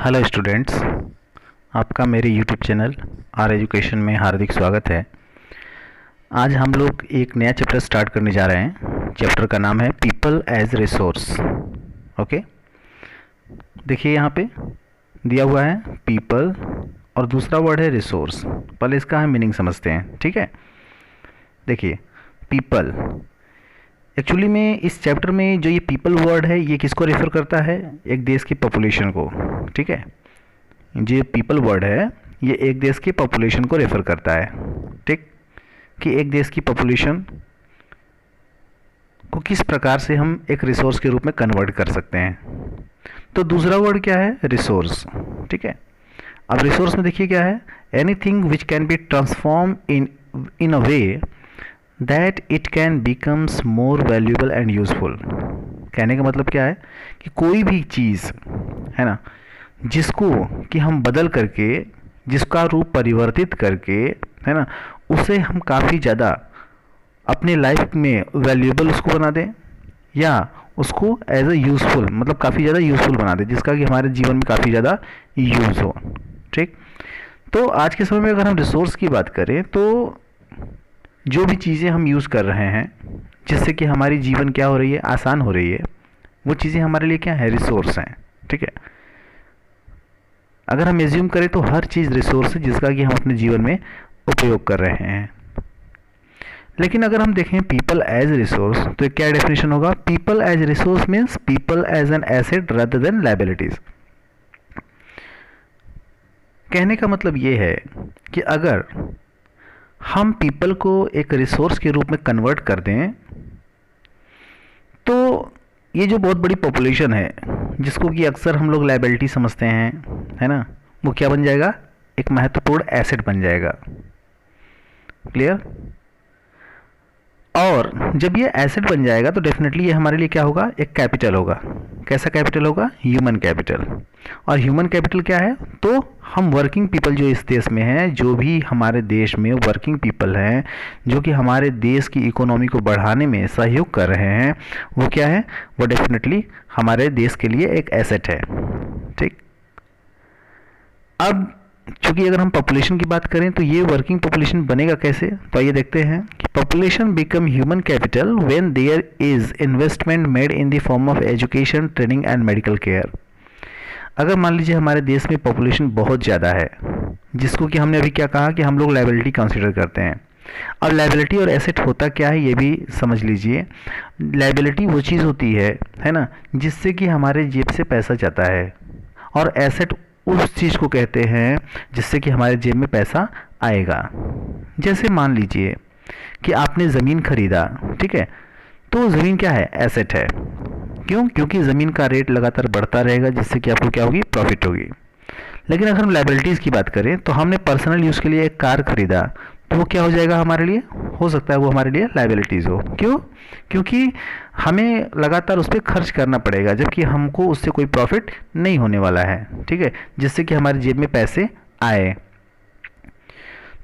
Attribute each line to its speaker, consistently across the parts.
Speaker 1: Hello students, आपका मेरे YouTube channel are education में हार्दिक स्वागत है। आज हम लोग एक नया चैप्टर स्टार्ट करने जा रहे हैं। चैप्टर का नाम है पीपल एज रिसोर्स। ओके, देखिए यहाँ पे दिया हुआ है पीपल और दूसरा वर्ड है रिसोर्स। पहले इसका हम मीनिंग समझते हैं, ठीक है। देखिए पीपल, एक्चुअली में इस चैप्टर में जो ये पीपल वर्ड है ये किसको रेफर करता है? एक देश की पॉपुलेशन को, ठीक है। जो पीपल वर्ड है ये एक देश की पॉपुलेशन को रेफर करता है, ठीक, कि एक देश की पॉपुलेशन को किस प्रकार से हम एक रिसोर्स के रूप में कन्वर्ट कर सकते हैं। तो दूसरा वर्ड क्या है? रिसोर्स, ठीक है। अब रिसोर्स में देखिए क्या है, anything which can be transform in a way that it can becomes more valuable and useful. कहने का मतलब क्या है कि कोई भी चीज़ है ना, जिसको कि हम बदल करके, जिसका रूप परिवर्तित करके, है ना, उसे हम काफ़ी ज़्यादा अपने लाइफ में वैल्यूएबल उसको बना दें, या उसको एज अ यूज़फुल, मतलब काफ़ी ज़्यादा यूज़फुल बना दें, जिसका कि हमारे जीवन में काफ़ी ज़्यादा यूज़ हो, ठीक। तो आज के समय में अगर हम रिसोर्स की बात करें तो जो भी चीज़ें हम यूज़ कर रहे हैं जिससे कि हमारी जीवन क्या हो रही है, आसान हो रही है, वो चीज़ें हमारे लिए क्या है? रिसोर्स हैं, ठीक है। अगर हम एज्यूम करें तो हर चीज़ रिसोर्स है जिसका कि हम अपने जीवन में उपयोग कर रहे हैं। लेकिन अगर हम देखें पीपल एज रिसोर्स तो क्या डेफिनेशन होगा? People as resource means people as an asset rather than liabilities. कहने का मतलब ये है कि अगर हम पीपल को एक रिसोर्स के रूप में कन्वर्ट कर दें तो ये जो बहुत बड़ी पॉपुलेशन है जिसको कि अक्सर हम लोग लायबिलिटी समझते हैं, है ना, वो क्या बन जाएगा? एक महत्वपूर्ण एसेट बन जाएगा। क्लियर? और जब ये एसेट बन जाएगा तो डेफिनेटली ये हमारे लिए क्या होगा? एक कैपिटल होगा। कैसा कैपिटल होगा? Human capital. और ह्यूमन कैपिटल क्या है? तो हम वर्किंग पीपल जो इस देश में हैं, जो भी हमारे देश में वर्किंग पीपल हैं, जो कि हमारे देश की इकोनॉमी को बढ़ाने में सहयोग कर रहे हैं, वो क्या है? वो डेफिनेटली हमारे देश के लिए एक एसेट है, ठीक। अब चूंकि अगर हम पॉपुलेशन की बात करें तो ये वर्किंग पॉपुलेशन बनेगा कैसे? तो आइए देखते हैं कि population become human capital when there is investment made in the form of education, training and medical care. अगर मान लीजिए हमारे देश में पॉपुलेशन बहुत ज़्यादा है, जिसको कि हमने अभी क्या कहा कि हम लोग लायबिलिटी कंसिडर करते हैं। और लायबिलिटी और एसेट होता क्या है ये भी समझ लीजिए। लायबिलिटी वो चीज़ होती है ना, जिससे कि हमारे जेब से पैसा जाता है, और एसेट उस चीज़ को कहते हैं जिससे कि हमारे जेब में पैसा आएगा। जैसे मान लीजिए कि आपने ज़मीन खरीदा, ठीक है, तो ज़मीन क्या है? एसेट है। क्यों? क्योंकि ज़मीन का रेट लगातार बढ़ता रहेगा, जिससे कि आपको क्या होगी? प्रॉफिट होगी। लेकिन अगर हम लायबिलिटीज़ की बात करें तो हमने पर्सनल यूज़ के लिए एक कार खरीदा, तो वो क्या हो जाएगा हमारे लिए? हो सकता है वो हमारे लिए लायबिलिटीज़ हो। क्यों? क्योंकि हमें लगातार उस पर खर्च करना पड़ेगा, जबकि हमको उससे कोई प्रॉफिट नहीं होने वाला है, ठीक है, जिससे कि हमारी जेब में पैसे आए।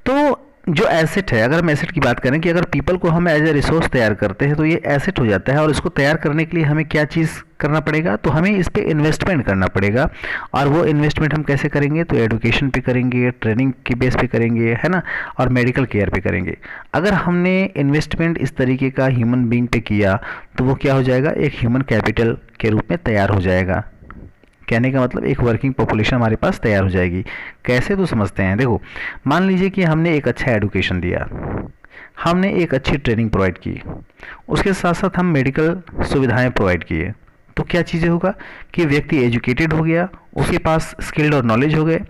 Speaker 1: तो जो एसेट है, अगर हम एसेट की बात करें कि अगर पीपल को हम एज ए रिसोर्स तैयार करते हैं तो ये एसेट हो जाता है। और इसको तैयार करने के लिए हमें क्या चीज़ करना पड़ेगा? तो हमें इस पे इन्वेस्टमेंट करना पड़ेगा। और वो इन्वेस्टमेंट हम कैसे करेंगे? तो एजुकेशन पे करेंगे, ट्रेनिंग की बेस पे करेंगे, है ना, और मेडिकल केयर पे करेंगे। अगर हमने इन्वेस्टमेंट इस तरीके का ह्यूमन बींग पे किया तो वो क्या हो जाएगा? एक ह्यूमन कैपिटल के रूप में तैयार हो जाएगा। कहने का मतलब एक वर्किंग पॉपुलेशन हमारे पास तैयार हो जाएगी। कैसे? तो समझते हैं। देखो, मान लीजिए कि हमने एक अच्छा एजुकेशन दिया, हमने एक अच्छी ट्रेनिंग प्रोवाइड की, उसके साथ साथ हम मेडिकल सुविधाएं प्रोवाइड किए, तो क्या चीज़ें होगा कि व्यक्ति एजुकेटेड हो गया, उसके पास स्किल्ड और नॉलेज हो गए।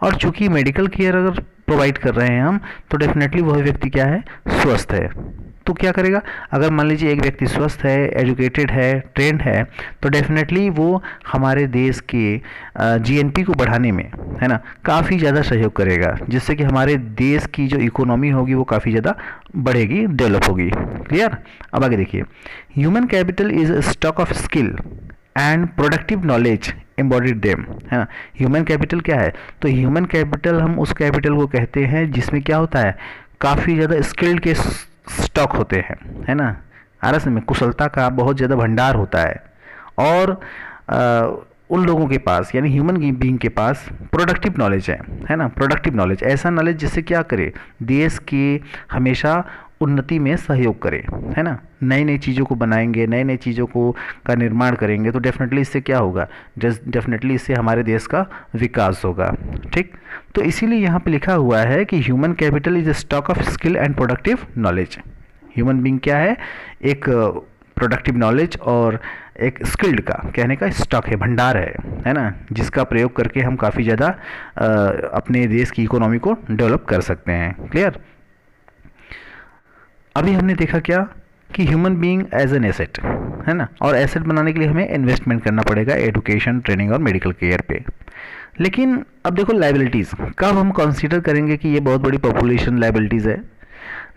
Speaker 1: और चूंकि मेडिकल केयर अगर प्रोवाइड कर रहे हैं हम, तो डेफिनेटली वह व्यक्ति क्या है? स्वस्थ है। तो क्या करेगा? अगर मान लीजिए एक व्यक्ति स्वस्थ है, एजुकेटेड है, ट्रेंड है, तो डेफिनेटली वो हमारे देश के जीएनपी को बढ़ाने में, है ना, काफ़ी ज़्यादा सहयोग करेगा, जिससे कि हमारे देश की जो इकोनॉमी होगी वो काफ़ी ज़्यादा बढ़ेगी, डेवलप होगी। क्लियर? अब आगे देखिए, human capital is stock of skill and productive knowledge embodied them, है ना। ह्यूमन कैपिटल क्या है? तो ह्यूमन कैपिटल हम उस कैपिटल को कहते हैं जिसमें क्या होता है? काफ़ी ज़्यादा स्किल्ड के स्टॉक होते हैं, है ना। आरस में कुशलता का बहुत ज़्यादा भंडार होता है। और उन लोगों के पास यानी ह्यूमन बीइंग के पास प्रोडक्टिव नॉलेज है ना, प्रोडक्टिव नॉलेज, ऐसा नॉलेज जिससे क्या करे, देश के हमेशा उन्नति में सहयोग करे, है ना। नई नई चीज़ों को बनाएंगे, नई नई चीज़ों को का निर्माण करेंगे तो डेफिनेटली इससे क्या होगा, डेफिनेटली इससे हमारे देश का विकास होगा। ठीक, तो इसीलिए यहाँ पे लिखा हुआ है कि human capital is a stock of skill and productive knowledge. Human being क्या है, एक प्रोडक्टिव नॉलेज और एक स्किल्ड का कहने का स्टॉक है, भंडार है ना, जिसका प्रयोग करके हम काफ़ी ज़्यादा अपने देश की इकोनॉमी को डेवलप कर सकते हैं। क्लियर। अभी हमने देखा क्या कि human being as an asset, है ना, और एसेट बनाने के लिए हमें इन्वेस्टमेंट करना पड़ेगा एजुकेशन, ट्रेनिंग और मेडिकल केयर पे। लेकिन अब देखो लाइबिलिटीज़ कब हम कंसीडर करेंगे कि ये बहुत बड़ी पॉपुलेशन लाइबिलिटीज़ है।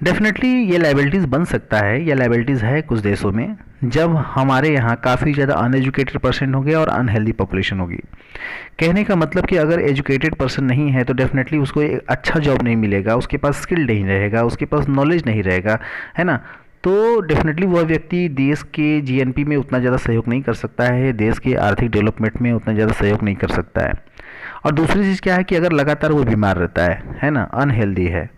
Speaker 1: डेफिनेटली ये लाइबिलिटीज़ बन सकता है, या लाइबिलिटीज़ है कुछ देशों में जब हमारे यहाँ काफ़ी ज़्यादा अनएजुकेटेड पर्सन होंगे और अनहेल्दी पॉपुलेशन होगी। कहने का मतलब कि अगर एजुकेटेड पर्सन नहीं है तो डेफिनेटली उसको एक अच्छा जॉब नहीं मिलेगा, उसके पास स्किल नहीं रहेगा, उसके पास नॉलेज नहीं रहेगा, है ना। तो डेफिनेटली वह व्यक्ति देश के जीएनपी में उतना ज़्यादा सहयोग नहीं कर सकता है, देश के आर्थिक डेवलपमेंट में उतना ज़्यादा सहयोग नहीं कर सकता है। और दूसरी चीज़ क्या है कि अगर लगातार वो बीमार रहता है ना, अनहेल्दी है।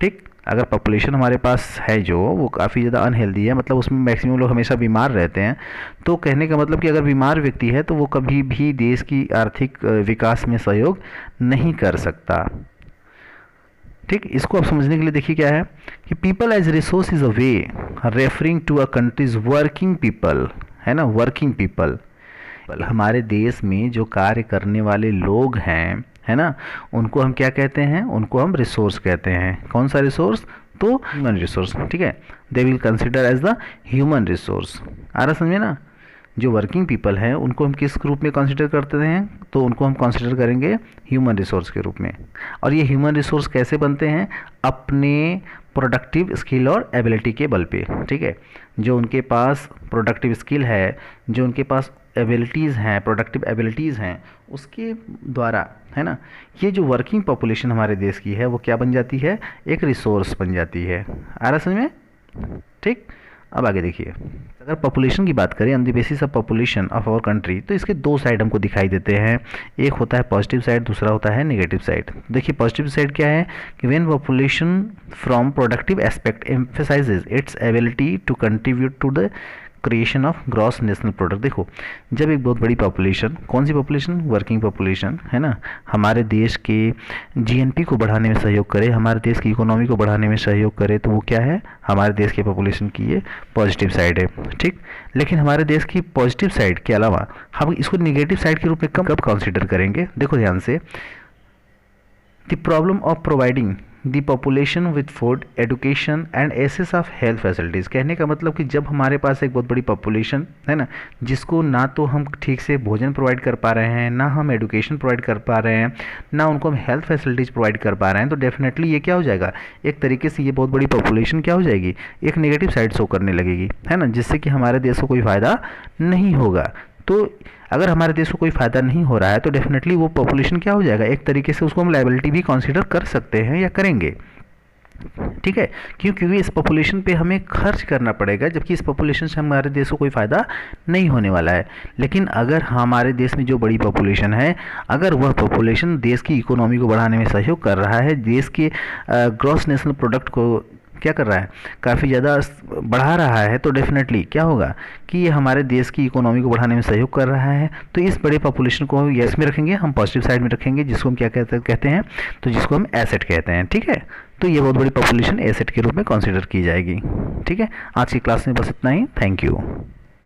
Speaker 1: ठीक, अगर पॉपुलेशन हमारे पास है जो वो काफ़ी ज़्यादा अनहेल्दी है, मतलब उसमें मैक्सिमम लोग हमेशा बीमार रहते हैं, तो कहने का मतलब कि अगर बीमार व्यक्ति है तो वो कभी भी देश की आर्थिक विकास में सहयोग नहीं कर सकता। ठीक, इसको आप समझने के लिए देखिए क्या है कि people as resource is a way referring to a countries working people, है ना, वर्किंग पीपल। हमारे देश में जो कार्य करने वाले लोग हैं, है ना, उनको हम क्या कहते हैं, उनको हम रिसोर्स कहते हैं। कौन सा रिसोर्स, तो ह्यूमन रिसोर्स। ठीक है, they will consider as the human resource. आ रहा समझे ना। जो वर्किंग पीपल हैं उनको हम किस रूप में कंसिडर करते हैं, तो उनको हम कंसिडर करेंगे ह्यूमन रिसोर्स के रूप में। और ये ह्यूमन रिसोर्स कैसे बनते हैं, अपने प्रोडक्टिव स्किल और एबिलिटी के बल पे। ठीक है, जो उनके पास प्रोडक्टिव स्किल है, जो उनके पास एबिलिटीज़ हैं, प्रोडक्टिव एबिलिटीज़ हैं, उसके द्वारा, है ना, ये जो वर्किंग पॉपुलेशन हमारे देश की है वो क्या बन जाती है, एक रिसोर्स बन जाती है। आ रहा समझ में। ठीक, अब आगे देखिए, अगर पॉपुलेशन की बात करें on the basis of population of our country, तो इसके दो साइड हमको दिखाई देते हैं। एक होता है पॉजिटिव साइड, दूसरा होता है नेगेटिव साइड। देखिए पॉजिटिव साइड क्या है कि when population from productive aspect emphasizes its ability to contribute to the creation of gross national product. देखो जब एक बहुत बड़ी पॉपुलेशन, कौन सी पॉपुलेशन, वर्किंग पॉपुलेशन, है ना, हमारे देश के जीएनपी को बढ़ाने में सहयोग करे, हमारे देश की इकोनॉमी को बढ़ाने में सहयोग करे, तो वो क्या है, हमारे देश के पॉपुलेशन की ये पॉजिटिव साइड है। ठीक, लेकिन हमारे देश की पॉजिटिव साइड के अलावा हम इसको निगेटिव साइड के रूप में कब कंसिडर करेंगे। देखो ध्यान से, the problem of providing the population with food, education and access of health facilities. कहने का मतलब कि जब हमारे पास एक बहुत बड़ी पॉपुलेशन है ना, जिसको ना तो हम ठीक से भोजन प्रोवाइड कर पा रहे हैं, ना हम एजुकेशन प्रोवाइड कर पा रहे हैं, ना उनको हम हेल्थ फैसिलिटीज़ प्रोवाइड कर पा रहे हैं, तो डेफिनेटली ये क्या हो जाएगा, एक तरीके से ये बहुत बड़ी पॉपुलेशन क्या हो जाएगी, एक नेगेटिव साइड शो करने लगेगी, है ना, जिससे कि हमारे देश को कोई फ़ायदा नहीं होगा। तो अगर हमारे देश को कोई फ़ायदा नहीं हो रहा है तो डेफिनेटली वो पॉपुलेशन क्या हो जाएगा, एक तरीके से उसको हम लायबिलिटी भी कंसीडर कर सकते हैं या करेंगे। ठीक है, क्योंकि इस पॉपुलेशन पे हमें खर्च करना पड़ेगा, जबकि इस पॉपुलेशन से हमारे देश को कोई फ़ायदा नहीं होने वाला है। लेकिन अगर हमारे देश में जो बड़ी पॉपुलेशन है, अगर वह पॉपुलेशन देश की इकोनॉमी को बढ़ाने में सहयोग कर रहा है, देश के ग्रॉस नेशनल प्रोडक्ट को क्या कर रहा है, काफ़ी ज़्यादा बढ़ा रहा है, तो डेफिनेटली क्या होगा कि ये हमारे देश की इकोनॉमी को बढ़ाने में सहयोग कर रहा है। तो इस बड़े पॉपुलेशन को यस में रखेंगे, हम पॉजिटिव साइड में रखेंगे, जिसको हम क्या कहते हैं, तो जिसको हम एसेट कहते हैं। ठीक है, तो ये बहुत बड़ी पॉपुलेशन एसेट के रूप में कंसिडर की जाएगी। ठीक है, आज की क्लास में बस इतना ही। Thank you.